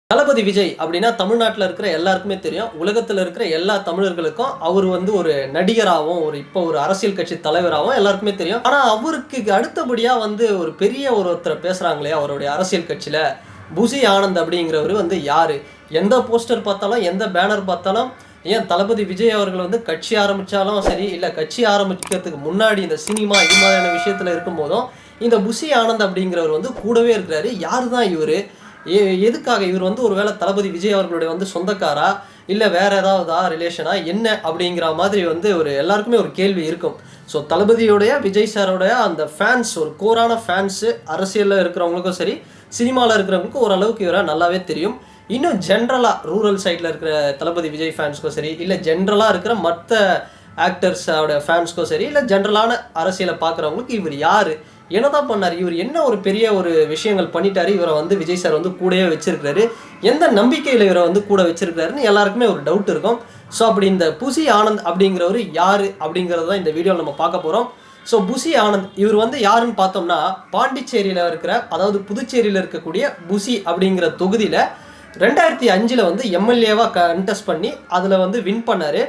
தளபதி விஜய் அப்படின்னா தமிழ்நாட்டில் இருக்கிற எல்லாருக்குமே தெரியும். உலகத்தில் இருக்கிற எல்லா தமிழர்களுக்கும் அவர் வந்து ஒரு நடிகராகவும் இப்போ ஒரு அரசியல் கட்சி தலைவராகவும் எல்லாருக்குமே தெரியும். ஆனால் அவருக்கு அடுத்தபடியாக வந்து ஒரு பெரிய ஒருத்தர் பேசுகிறாங்களே அவருடைய அரசியல் கட்சியில், புசி ஆனந்த் அப்படிங்கிறவர் வந்து யார்? எந்த போஸ்டர் பார்த்தாலும் எந்த பேனர் பார்த்தாலும் ஏன் தளபதி விஜய் அவர்கள் வந்து கட்சி ஆரம்பித்தாலும் சரி, இல்லை கட்சி ஆரம்பிக்கிறதுக்கு முன்னாடி இந்த சினிமா இது மாதிரியான விஷயத்தில் இருக்கும்போதும் இந்த புசி ஆனந்த் அப்படிங்கிறவர் வந்து கூடவே இருக்கிறாரு. யார் தான் இவர்? எதுக்காக இவர் வந்து ஒரு வேளை தளபதி விஜய் அவர்களுடைய வந்து சொந்தக்காரா, இல்லை வேற ஏதாவதா ரிலேஷனா என்ன அப்படிங்கிற மாதிரி வந்து ஒரு எல்லாருக்குமே ஒரு கேள்வி இருக்கும். ஸோ தளபதியோடைய விஜய் சாரோடைய அந்த ஃபேன்ஸ், ஒரு கோரான ஃபேன்ஸு அரசியலில் இருக்கிறவங்களுக்கும் சரி, சினிமாவில் இருக்கிறவங்களுக்கும் ஓரளவுக்கு இவரை நல்லாவே தெரியும். இன்னும் ஜென்ரலாக ரூரல் சைடில் இருக்கிற தளபதி விஜய் ஃபேன்ஸ்க்கும் சரி, இல்லை ஜென்ரலாக இருக்கிற மற்ற ஆக்டர்ஸோட ஃபேன்ஸ்க்கும் சரி, இல்லை ஜென்ரலான அரசியலை பார்க்குறவங்களுக்கு இவர் யார், என்னதான் பண்ணார், இவர் என்ன ஒரு பெரிய ஒரு விஷயங்கள் பண்ணிட்டாரு, இவரை வந்து விஜய் சார் வந்து கூடவே வச்சிருக்காரு, எந்த நம்பிக்கையில் இவரை வந்து கூட வச்சிருக்காருன்னு எல்லாருக்குமே ஒரு டவுட் இருக்கும். ஸோ அப்படி இந்த புசி ஆனந்த் அப்படிங்கிறவர் யார் அப்படிங்கிறது தான் இந்த வீடியோவில் நம்ம பார்க்க போகிறோம். ஸோ புசி ஆனந்த் இவர் வந்து யாருன்னு பார்த்தோம்னா, பாண்டிச்சேரியில் இருக்கிற, அதாவது புதுச்சேரியில் இருக்கக்கூடிய புசி அப்படிங்கிற தொகுதியில் 2005 வந்து எம்எல்ஏவாக கண்டெஸ்ட் பண்ணி அதில் வந்து வின் பண்ணார்.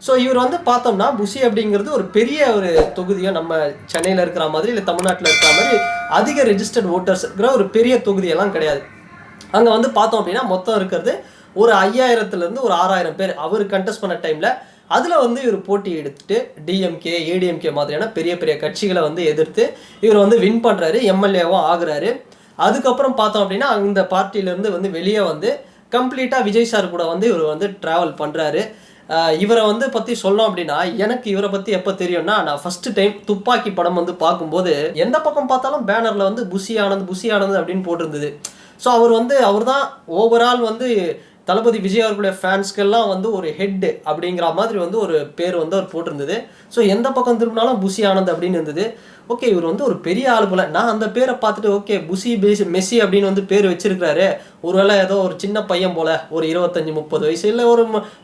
ஸோ இவர் வந்து பார்த்தோம்னா புசி அப்படிங்கிறது ஒரு பெரிய ஒரு தொகுதியாக நம்ம சென்னையில் இருக்கிற மாதிரி, இல்லை தமிழ்நாட்டில் இருக்கிற மாதிரி அதிக ரெஜிஸ்டர்ட் ஓட்டர்ஸ் இருக்கிற ஒரு பெரிய தொகுதியெல்லாம் கிடையாது. அங்கே வந்து பார்த்தோம் அப்படின்னா மொத்தம் இருக்கிறது ஒரு 5000 ஒரு 6000 பேர். அவர் கண்டெஸ்ட் பண்ண டைமில் அதில் வந்து இவர் போட்டி எடுத்துட்டு டிஎம்கே ஏடிஎம்கே மாதிரியான பெரிய பெரிய கட்சிகளை வந்து எதிர்த்து இவர் வந்து வின் பண்ணுறாரு, எம்எல்ஏவும் ஆகுறாரு. அதுக்கப்புறம் பார்த்தோம் அப்படின்னா அந்த பார்ட்டியிலேருந்து வந்து வெளியே வந்து கம்ப்ளீட்டாக விஜய் சார் கூட வந்து இவர் வந்து ட்ராவல் பண்ணுறாரு. இவரை வந்து பற்றி சொல்லணும் அப்படின்னா, எனக்கு இவரை பற்றி எப்போ தெரியும்னா, நான் ஃபஸ்ட்டு டைம் துப்பாக்கி படம் வந்து பார்க்கும்போது எந்த பக்கம் பார்த்தாலும் பேனரில் வந்து புசி ஆனந்த் அப்படின்னு போட்டிருந்தது. ஸோ அவர் தான் ஓவரால் வந்து தளபதி விஜய் அவர்களுடைய ஃபேன்ஸ்க்கெல்லாம் வந்து ஒரு ஹெட்டு அப்படிங்கிற மாதிரி வந்து ஒரு பேர் வந்து அவர் போட்டிருந்தது. ஸோ எந்த பக்கம் திரும்பினாலும் புசி ஆனந்த் அப்படின்னு இருந்தது. ஓகே, இவர் வந்து ஒரு பெரிய ஆள் போல. நான் அந்த பேரை பார்த்துட்டு ஓகே புசி மெஸ்ஸி அப்படின்னு வந்து பேர் வச்சிருக்கிறாரு, ஒருவேளை ஏதோ ஒரு சின்ன பையன் போல, ஒரு 25-30 வயசு, இல்லை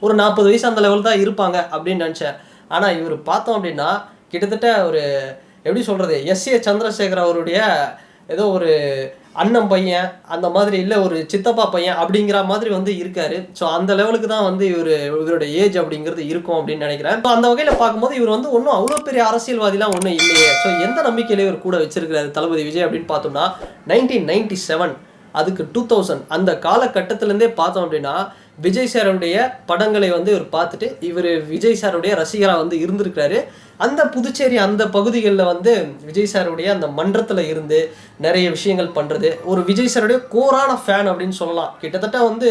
ஒரு 40 வயசு அந்த லெவல் தான் இருப்பாங்க அப்படின்னு நினச்சேன். ஆனால் இவர் பார்த்தோம் அப்படின்னா கிட்டத்தட்ட ஒரு எப்படி சொல்கிறது, எஸ்ஏ சந்திரசேகர் அவருடைய ஏதோ ஒரு அண்ணன் பையன் அந்த மாதிரி, இல்லை ஒரு சித்தப்பா பையன் அப்படிங்கிற மாதிரி வந்து இருக்காரு. ஸோ அந்த லெவலுக்கு தான் வந்து இவருடைய ஏஜ் அப்படிங்கிறது இருக்கும் அப்படின்னு நினைக்கிறேன். ஸோ அந்த வகையில் பார்க்கும்போது இவர் வந்து ஒன்றும் அவ்வளோ பெரிய அரசியல்வாதிலாம் ஒன்றும் இல்லையே. ஸோ எந்த நம்பிக்கையில இவர் கூட வச்சிருக்கிறாரு தளபதி விஜய் அப்படின்னு பார்த்தோம்னா, 1997 அதுக்கு 2000 அந்த காலகட்டத்திலேருந்தே பார்த்தோம் அப்படின்னா விஜய் சாருடைய படங்களை வந்து இவர் பார்த்துட்டு இவர் விஜய் சாருடைய ரசிகராக வந்து இருந்திருக்கிறாரு. அந்த புதுச்சேரி அந்த பகுதிகளில் வந்து விஜய் சாருடைய அந்த மன்றத்தில் இருந்து நிறைய விஷயங்கள் பண்ணுறது, ஒரு விஜய் சாருடைய கோரான ஃபேன் அப்படின்னு சொல்லலாம். கிட்டத்தட்ட வந்து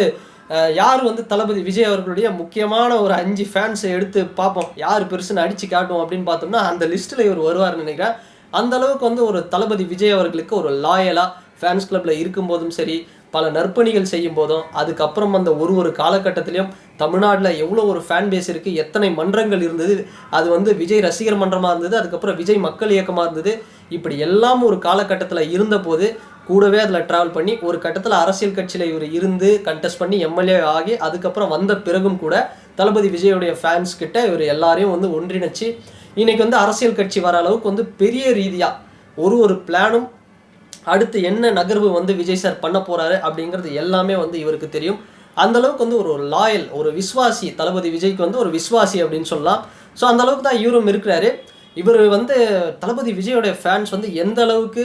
யார் வந்து தளபதி விஜய் அவர்களுடைய முக்கியமான ஒரு 5 ஃபேன்ஸை எடுத்து பார்ப்போம், யார் பெருசுன்னு அடித்து காட்டும் அப்படின்னு பார்த்தோம்னா அந்த லிஸ்ட்டில் இவர் வருவார்னு நினைக்கிறேன். அந்த அளவுக்கு வந்து ஒரு தளபதி விஜய் அவர்களுக்கு ஒரு லாயலாக ஃபேன்ஸ் கிளப்பில் இருக்கும்போதும் சரி, பல நற்பணிகள் செய்யும் போதும், அதுக்கப்புறம் அந்த ஒரு காலகட்டத்திலையும் தமிழ்நாட்டில் எவ்வளோ ஒரு ஃபேன் பேஸ் இருக்குது, எத்தனை மன்றங்கள் இருந்தது, அது வந்து விஜய் ரசிகர் மன்றமாக இருந்தது, அதுக்கப்புறம் விஜய் மக்கள் இயக்கமாக இருந்தது, இப்படி எல்லாம் ஒரு காலகட்டத்தில் இருந்தபோது கூடவே அதில் ட்ராவல் பண்ணி ஒரு கட்டத்தில் அரசியல் கட்சியில் இவர் இருந்து கண்டெஸ்ட் பண்ணி எம்எல்ஏ ஆகி அதுக்கப்புறம் வந்த பிறகும் கூட தளபதி விஜயோடைய ஃபேன்ஸ் கிட்ட இவர் எல்லாரையும் வந்து ஒன்றிணைச்சு இன்றைக்கி வந்து அரசியல் கட்சி வர அளவுக்கு வந்து பெரிய ரீதியாக ஒரு பிளானும், அடுத்து என்ன நகர்வு வந்து விஜய் சார் பண்ண போகிறாரு அப்படிங்கிறது எல்லாமே வந்து இவருக்கு தெரியும். அந்தளவுக்கு வந்து ஒரு லாயல், ஒரு விஸ்வாசி, தளபதி விஜய்க்கு வந்து ஒரு விஸ்வாசி அப்படின்னு சொல்லலாம். ஸோ அந்தளவுக்கு தான் இவரும் இருக்கிறாரு. இவர் வந்து தளபதி விஜயோடைய ஃபேன்ஸ் வந்து எந்த அளவுக்கு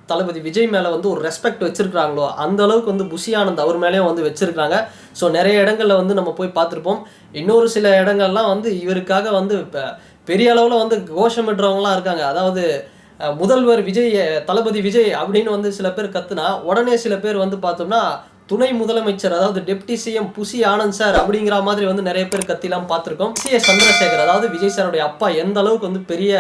தளபதி விஜய் மேலே வந்து ஒரு ரெஸ்பெக்ட் வச்சுருக்கிறாங்களோ அந்த அளவுக்கு வந்து புசி ஆனந்த் அவர் மேலேயும் வந்து வச்சுருக்காங்க. ஸோ நிறைய இடங்களில் வந்து நம்ம போய் பார்த்துருப்போம். இன்னொரு சில இடங்கள்லாம் வந்து இவருக்காக வந்து இப்போ பெரிய அளவில் வந்து கோஷமிடுறவங்களாம் இருக்காங்க. அதாவது முதல்வர் விஜய், தளபதி விஜய் அப்படின்னு வந்து சில பேர் கத்துனா உடனே சில பேர் வந்து பார்த்தோம்னா துணை முதலமைச்சர், அதாவது deputy CM Bussy Anand sir அப்படிங்கிற மாதிரி வந்து நிறைய பேர் கத்திலாம் பார்த்துருக்கோம். எஸ்ஏ சந்திரசேகர், அதாவது விஜய் சாருடைய அப்பா, எந்த அளவுக்கு வந்து பெரிய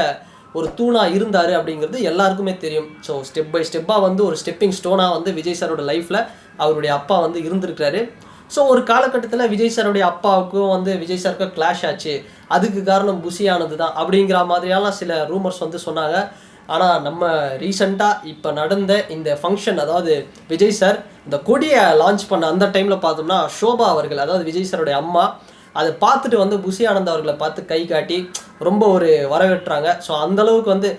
ஒரு தூணாக இருந்தார் அப்படிங்கிறது எல்லாருக்குமே தெரியும். ஸோ ஸ்டெப் பை ஸ்டெப்பாக வந்து ஒரு ஸ்டெப்பிங் ஸ்டோனாக வந்து விஜய் சாரோட லைஃப்பில் அவருடைய அப்பா வந்து இருந்திருக்கிறாரு. ஸோ ஒரு காலகட்டத்தில் விஜய் சாருடைய அப்பாவுக்கும் வந்து விஜய் சாருக்கும் கிளாஷ் ஆச்சு, அதுக்கு காரணம் புசி ஆனந்த் தான் அப்படிங்கிற மாதிரியெல்லாம் சில ரூமர்ஸ் வந்து சொன்னாங்க. ஆனால் நம்ம ரீசெண்டாக இப்போ நடந்த இந்த ஃபங்க்ஷன், அதாவது விஜய் சார் இந்த கொடியை லான்ச் பண்ண அந்த டைமில் பார்த்தோம்னா ஷோபா அவர்கள், அதாவது விஜய் சாருடைய அம்மா, அதை பார்த்துட்டு வந்து புசி ஆனந்த் அவர்களை பார்த்து கை காட்டி ரொம்ப ஒரு வரவேற்றாங்க. ஸோ அந்தளவுக்கு வந்து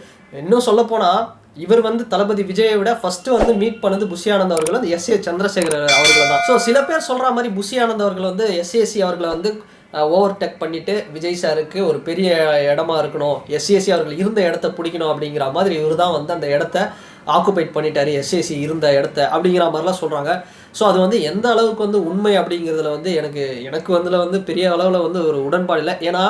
இன்னும் சொல்லப்போனால் இவர் வந்து தளபதி விஜயை விட ஃபர்ஸ்ட் வந்து மீட் பண்ணது புஷி ஆனந்த் அவர்கள் வந்து எஸ் ஏ சந்திரசேகர் அவர்கள் தான். ஸோ சில பேர் சொல்ற மாதிரி புஷி ஆனந்த் அவர்கள் வந்து எஸ்ஏசி அவர்களை வந்து ஓவர்டேக் பண்ணிட்டு விஜய் சாருக்கு ஒரு பெரிய இடமா இருக்கணும், எஸ்ஏசி அவர்கள் இருந்த இடத்த பிடிக்கணும் அப்படிங்கிற மாதிரி இவர் தான் வந்து அந்த இடத்த ஆக்குபைட் பண்ணிட்டாரு, எஸ்ஏசி இருந்த இடத்த அப்படிங்கிற மாதிரிலாம் சொல்கிறாங்க. ஸோ அது வந்து எந்த அளவுக்கு வந்து உண்மை அப்படிங்கிறதுல வந்து எனக்கு வந்து பெரிய அளவில் வந்து ஒரு உடன்பாடு இல்லை. ஏன்னா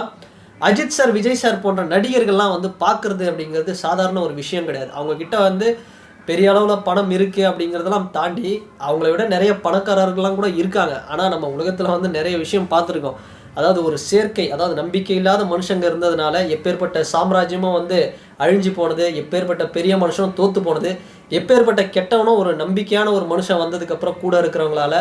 அஜித் சார், விஜய் சார் போன்ற நடிகர்கள்லாம் வந்து பார்க்குறது அப்படிங்கிறது சாதாரண ஒரு விஷயம் கிடையாது. அவங்கக்கிட்ட வந்து பெரிய அளவில் பணம் இருக்குது அப்படிங்கிறதெல்லாம் தாண்டி அவங்கள விட நிறைய பணக்காரர்கள்லாம் கூட இருக்காங்க. ஆனால் நம்ம உலகத்தில் வந்து நிறைய விஷயம் பார்த்துருக்கோம். அதாவது ஒரு சேர்க்கை, அதாவது நம்பிக்கை இல்லாத மனுஷங்க இருந்ததுனால எப்பேற்பட்ட சாம்ராஜ்யமும் வந்து அழிஞ்சு போனது, எப்பேற்பட்ட பெரிய மனுஷனும் தோற்று போனது, எப்பேற்பட்ட கெட்டவனும் ஒரு நம்பிக்கையான ஒரு மனுஷன் வந்ததுக்கப்புறம் கூட இருக்கிறவங்களால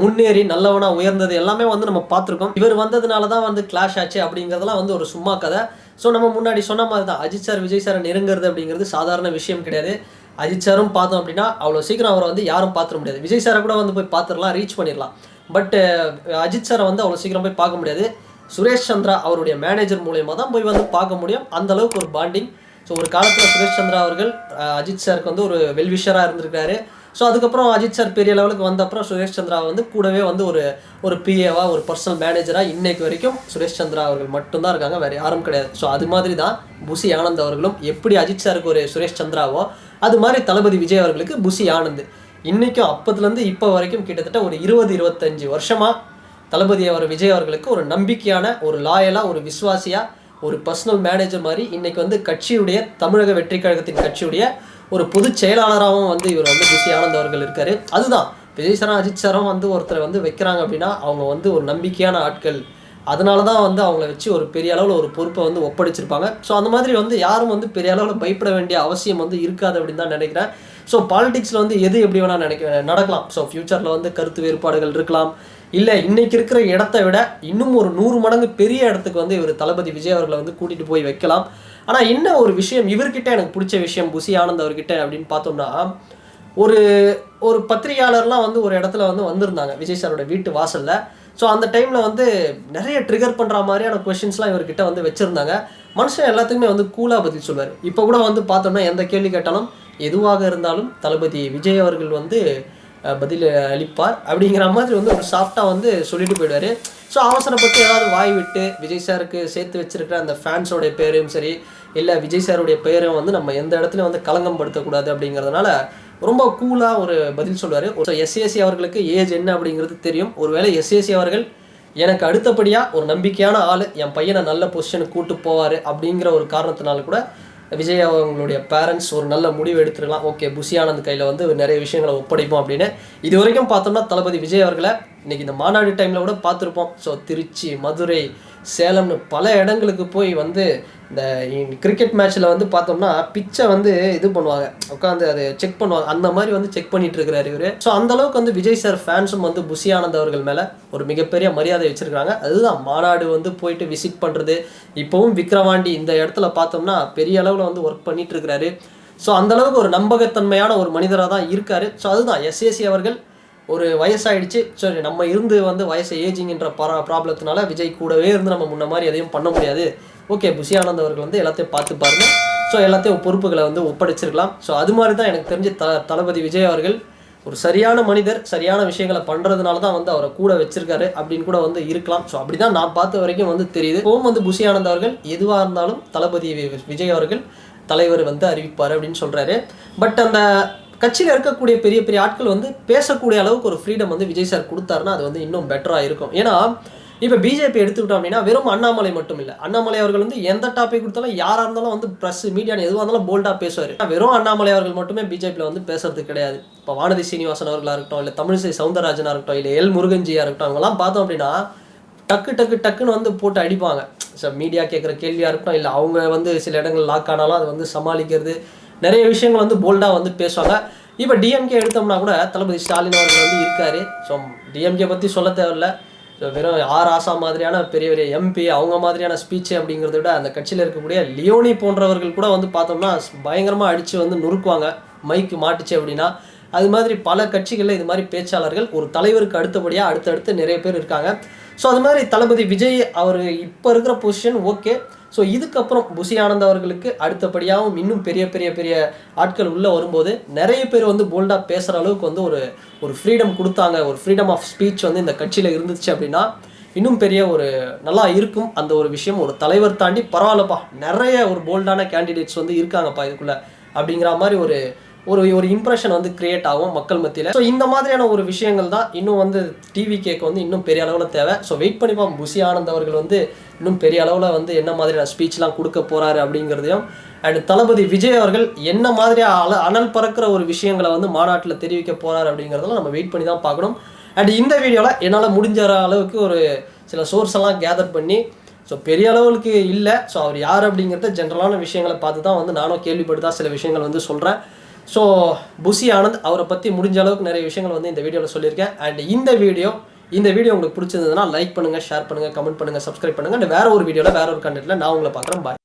முன்னேறி நல்லவனாக உயர்ந்தது எல்லாமே வந்து நம்ம பார்த்துருக்கோம். இவர் வந்ததுனால தான் வந்து கிளாஷ் ஆச்சு அப்படிங்கிறதெல்லாம் வந்து ஒரு சும்மா கதை. ஸோ நம்ம முன்னாடி சொன்ன மாதிரி தான் அஜித் சார், விஜய் சாரை நெருங்கிறது அப்படிங்கிறது சாதாரண விஷயம் கிடையாது. அஜித் சாரும் பார்த்தோம் அப்படின்னா அவ்வளோ சீக்கிரம் அவரை வந்து யாரும் பார்த்துட முடியாது. விஜய் சாரை கூட வந்து போய் பார்த்துடலாம், ரீச் பண்ணிடலாம். பட் அஜித் சாரை வந்து அவ்வளோ சீக்கிரம் போய் பார்க்க முடியாது. சுரேஷ் சந்திரா அவருடைய மேனேஜர் மூலயமா தான் போய் வந்து பார்க்க முடியும். அந்த அளவுக்கு ஒரு பாண்டிங். ஸோ ஒரு காலத்தில் சுரேஷ் சந்திரா அவர்கள் அஜித் சாருக்கு வந்து ஒரு வெல்விஷராக இருந்திருக்காரு. ஸோ அதுக்கப்புறம் அஜித் சார் பெரிய லெவலுக்கு வந்த அப்புறம் சுரேஷ் சந்திரா வந்து கூடவே வந்து ஒரு பிஏவா, ஒரு பர்சனல் மேனேஜராக இன்னைக்கு வரைக்கும் சுரேஷ் சந்திரா அவர்கள் மட்டும்தான் இருக்காங்க, வேறு யாரும் கிடையாது. ஸோ அது மாதிரி தான் புஷி ஆனந்த் அவர்களும் எப்படி அஜித் சாருக்கு ஒரு சுரேஷ் சந்திராவோ அது மாதிரி தளபதி விஜய் அவர்களுக்கு புஷி ஆனந்த். இன்றைக்கும் அப்போதுலேருந்து இப்போ வரைக்கும் கிட்டத்தட்ட ஒரு 20-25 வருஷமாக தளபதி விஜய் அவர்களுக்கு ஒரு நம்பிக்கையான, ஒரு லாயலாக, ஒரு விசுவாசியாக, ஒரு பர்சனல் மேனேஜர் மாதிரி இன்றைக்கி வந்து கட்சியுடைய, தமிழக வெற்றி கழகத்தின் கட்சியுடைய ஒரு பொதுச் செயலாளராகவும் வந்து இவர் வந்து புஷி ஆனந்த் அவர்கள் இருக்கார். அதுதான் விஜய் சாரும் அஜித் சாரும் வந்து ஒருத்தரை வந்து வைக்கிறாங்க அப்படின்னா அவங்க வந்து ஒரு நம்பிக்கையான ஆட்கள், அதனால தான் வந்து அவங்கள வச்சு ஒரு பெரிய அளவில் ஒரு பொறுப்பை வந்து ஒப்படைச்சிருப்பாங்க. ஸோ அந்த மாதிரி வந்து யாரும் வந்து பெரிய அளவில் பயப்பட வேண்டிய அவசியம் வந்து இருக்காது அப்படின்னு தான் நினைக்கிறேன். ஸோ பாலிடிக்ஸில் வந்து எது எப்படி வேணால் நடக்கலாம். ஸோ ஃப்யூச்சரில் வந்து கருத்து வேறுபாடுகள் இருக்கலாம், இல்லை இன்றைக்கி இருக்கிற இடத்த விட இன்னும் ஒரு 100 மடங்கு பெரிய இடத்துக்கு வந்து இவர் தளபதி விஜய் அவர்களை வந்து கூட்டிகிட்டு போய் வைக்கலாம். ஆனால் என்ன ஒரு விஷயம் இவர்கிட்ட எனக்கு பிடிச்ச விஷயம் புஷி ஆனந்த் அவர்கிட்ட அப்படின்னு பார்த்தோம்னா, ஒரு பத்திரிகையாளர்லாம் வந்து ஒரு இடத்துல வந்து வந்திருந்தாங்க விஜய் சாரோட வீட்டு வாசலில். ஸோ அந்த டைமில் வந்து நிறைய ட்ரிகர் பண்ணுற மாதிரியான கொஷின்ஸ்லாம் இவர்கிட்ட வந்து வச்சுருந்தாங்க. மனுஷன் எல்லாத்துக்குமே வந்து கூலாக பதில் சொல்வார். இப்போ கூட வந்து பார்த்தோம்னா எந்த கேள்வி கேட்டாலும் எதுவாக இருந்தாலும் தளபதி விஜய் அவர்கள் வந்து பதில் அளிப்பார் அப்படிங்கிற மாதிரி வந்து ஒரு சாஃப்டாக வந்து சொல்லிட்டு போயிடுவார். ஸோ அவசரப்பட்டு ஏதாவது வாய் விட்டு விஜய் சாருக்கு சேர்த்து வச்சிருக்கிற அந்த ஃபேன்ஸோடைய பேரையும் சரி, இல்லை விஜய் சாருடைய பெயரும் வந்து நம்ம எந்த இடத்துலையும் வந்து களங்கம் படுத்தக்கூடாது அப்படிங்கிறதுனால ரொம்ப கூலாக ஒரு பதில் சொல்லுவார். ஸோ எஸ்ஏசி அவர்களுக்கு ஏஜ் என்ன அப்படிங்கிறது தெரியும். ஒருவேளை எஸ்ஏசி அவர்கள் எனக்கு அடுத்தபடியாக ஒரு நம்பிக்கையான ஆள், என் பையனை நல்ல பொசிஷனுக்கு கூட்டு போவார் அப்படிங்கிற ஒரு காரணத்தினால கூட விஜய் அவங்களுடைய பேரண்ட்ஸ் ஒரு நல்ல முடிவு எடுத்துருக்கலாம். ஓகே, புஷி ஆனந்த் கையில் வந்து நிறைய விஷயங்களை ஒப்படைப்போம் அப்படின்னு. இது வரைக்கும் பார்த்தோம்னா தளபதி விஜய் அவர்களை இன்றைக்கி இந்த மாநாடு டைமில் கூட பார்த்துருப்போம். ஸோ திருச்சி, மதுரை, சேலம்னு பல இடங்களுக்கு போய் வந்து இந்த கிரிக்கெட் மேட்ச்சில் வந்து பார்த்தோம்னா பிச்சை வந்து இது பண்ணுவாங்க, உட்காந்து அதை செக் பண்ணுவாங்க, அந்த மாதிரி வந்து செக் பண்ணிட்டு இருக்கிறார் இவர். ஸோ அந்தளவுக்கு வந்து விஜய் சார் ஃபேன்ஸும் வந்து புஷி ஆனந்த் அவர்கள் மேலே ஒரு மிகப்பெரிய மரியாதை வச்சுருக்காங்க. அதுதான் மாநாடு வந்து போயிட்டு விசிட் பண்ணுறது. இப்போவும் விக்ரவாண்டி இந்த இடத்துல பார்த்தோம்னா பெரிய அளவில் வந்து ஒர்க் பண்ணிட்டு இருக்கிறாரு. ஸோ அந்தளவுக்கு ஒரு நம்பகத்தன்மையான ஒரு மனிதராக தான் இருக்கார். ஸோ அதுதான் எஸ்ஏசி அவர்கள் ஒரு வயசாகிடுச்சு, சரி நம்ம இருந்து வந்து வயசு ஏஜிங்கிற ப்ராப்ளத்தினால விஜய் கூடவே இருந்து நம்ம முன்ன மாதிரி எதையும் பண்ண முடியாது, ஓகே புஷி ஆனந்த் அவர்கள் வந்து எல்லாத்தையும் பார்த்து பாருங்க, ஸோ எல்லாத்தையும் பொறுப்புகளை வந்து ஒப்படைச்சிருக்கலாம். ஸோ அது மாதிரி தான் எனக்கு தெரிஞ்சு தளபதி விஜய் அவர்கள் ஒரு சரியான மனிதர், சரியான விஷயங்களை பண்ணுறதுனால தான் வந்து அவரை கூட வச்சிருக்காரு அப்படின்னு கூட வந்து இருக்கலாம். ஸோ அப்படி தான் நான் பார்த்த வரைக்கும் வந்து தெரியுது. இப்போவும் வந்து புஷி ஆனந்த் அவர்கள் எதுவாக இருந்தாலும் தளபதி விஜய் அவர்கள் தலைவர் வந்து அறிவிப்பார் அப்படின்னு சொல்கிறாரு. பட் அந்த கட்சியில் இருக்கக்கூடிய பெரிய பெரிய ஆட்கள் வந்து பேசக்கூடிய அளவுக்கு ஒரு ஃப்ரீடம் வந்து விஜய் சார் கொடுத்தாருன்னா அது வந்து இன்னும் பெட்டராக இருக்கும். ஏன்னா இப்போ பிஜேபி எடுத்துக்கிட்டோம் அப்படின்னா வெறும் அண்ணாமலை மட்டும் இல்லை, அண்ணாமலை அவர்கள் வந்து எந்த டாபிக் கொடுத்தாலும் யாராக இருந்தாலும் வந்து ப்ரெஸ் மீடியான்னு எதுவாக இருந்தாலும் போல்டாக பேசுவார். வெறும் அண்ணாமலை அவர்கள் மட்டுமே பிஜேபியில் வந்து பேசுறது கிடையாது. இப்போ வானதி சீனிவாசன் அவர்களாக இருக்கட்டும், இல்லை தமிழிசை சவுந்தரராஜனாக இருக்கட்டும், இல்லை எல் முருகன்ஜியாக இருக்கட்டும், அவங்கெல்லாம் பார்த்தோம் அப்படின்னா டக்குன்னு வந்து போட்டு அடிப்பாங்க. ஸோ மீடியா கேட்குற கேள்வியாக இருக்கட்டும், இல்லை அவங்க வந்து சில இடங்கள் லாக் ஆனாலும் அதை வந்து சமாளிக்கிறது, நிறைய விஷயங்கள் வந்து போல்டாக வந்து பேசுவாங்க. இப்போ டிஎம்கே எடுத்தோம்னா கூட தளபதி ஸ்டாலின் அவர்கள் வந்து இருக்கார். ஸோ டிஎம்கே பற்றி சொல்ல தேவையில்லை. ஸோ வெறும் ஆசா மாதிரியான பெரிய பெரிய எம்பி அவங்க மாதிரியான ஸ்பீச்சு அப்படிங்கிறத விட அந்த கட்சியில் இருக்கக்கூடிய லியோனி போன்றவர்கள் கூட வந்து பார்த்தோம்னா பயங்கரமாக அடித்து வந்து நொறுக்குவாங்க மைக்கு மாட்டுச்சு அப்படின்னா. அது மாதிரி பல கட்சிகளில் இது மாதிரி பேச்சாளர்கள் ஒரு தலைவருக்கு அடுத்தபடியாக அடுத்தடுத்து நிறைய பேர் இருக்காங்க. ஸோ அது மாதிரி தளபதி விஜய் அவர் இப்போ இருக்கிற பொசிஷன் ஓகே. ஸோ இதுக்கப்புறம் புசி ஆனந்த் அவர்களுக்கு அடுத்தபடியாகவும் இன்னும் பெரிய பெரிய பெரிய ஆட்கள் உள்ளே வரும்போது நிறைய பேர் வந்து போல்டாக பேசுகிற அளவுக்கு வந்து ஒரு ஃப்ரீடம் கொடுத்தாங்க, ஒரு ஃப்ரீடம் ஆஃப் ஸ்பீச் வந்து இந்த கட்சியில் இருந்துச்சு அப்படின்னா இன்னும் பெரிய ஒரு நல்லா இருக்கும். அந்த ஒரு விஷயம் ஒரு தலைவர் தாண்டி பரவாயில்லப்பா, நிறைய ஒரு போல்டான கேண்டிடேட்ஸ் வந்து இருக்காங்கப்பா இதுக்குள்ளே அப்படிங்கிற மாதிரி ஒரு ஒரு ஒரு இம்ப்ரெஷன் வந்து கிரியேட் ஆகும் மக்கள் மத்தியில். ஸோ இந்த மாதிரியான ஒரு விஷயங்கள் தான் இன்னும் வந்து டிவிகேக்கு வந்து இன்னும் பெரிய அளவில் தேவை. ஸோ வெயிட் பண்ணிப்போம் புசி ஆனந்த் அவர்கள் வந்து இன்னும் பெரிய அளவில் வந்து என்ன மாதிரியான ஸ்பீச்லாம் கொடுக்க போகிறாரு அப்படிங்கிறதையும், அண்ட் தளபதி விஜய் அவர்கள் என்ன மாதிரி அனல் பறக்கிற ஒரு விஷயங்களை வந்து மாநாட்டில் தெரிவிக்க போகிறார் அப்படிங்கிறதெல்லாம் நம்ம வெயிட் பண்ணி தான் பார்க்கணும். அண்ட் இந்த வீடியோவில் என்னால் முடிஞ்ச அளவுக்கு ஒரு சில சோர்ஸ் எல்லாம் கேதர் பண்ணி, ஸோ பெரிய அளவுக்கு இல்லை, ஸோ அவர் யார் அப்படிங்கிறத ஜென்ரலான விஷயங்களை பார்த்து தான் வந்து நானும் கேள்விப்பட்டு தான் சில விஷயங்கள் வந்து சொல்கிறேன். ஸோ புசி ஆனந்த் அவரை பற்றி முடிஞ்ச அளவுக்கு நிறைய விஷயங்கள் வந்து இந்த வீடியோவில் சொல்லியிருக்கேன். அண்ட் இந்த வீடியோ உங்களுக்கு பிடிச்சிருந்ததுன்னா லைக் பண்ணுங்கள், ஷேர் பண்ணுங்கள், கமெண்ட் பண்ணுங்கள், சப்ஸ்கிரைப் பண்ணுங்கள். அண்ட் வேறு ஒரு வீடியோவில் வேறு ஒரு கண்டென்ட்டில் நான் உங்களை பார்க்குறேன். பாய்.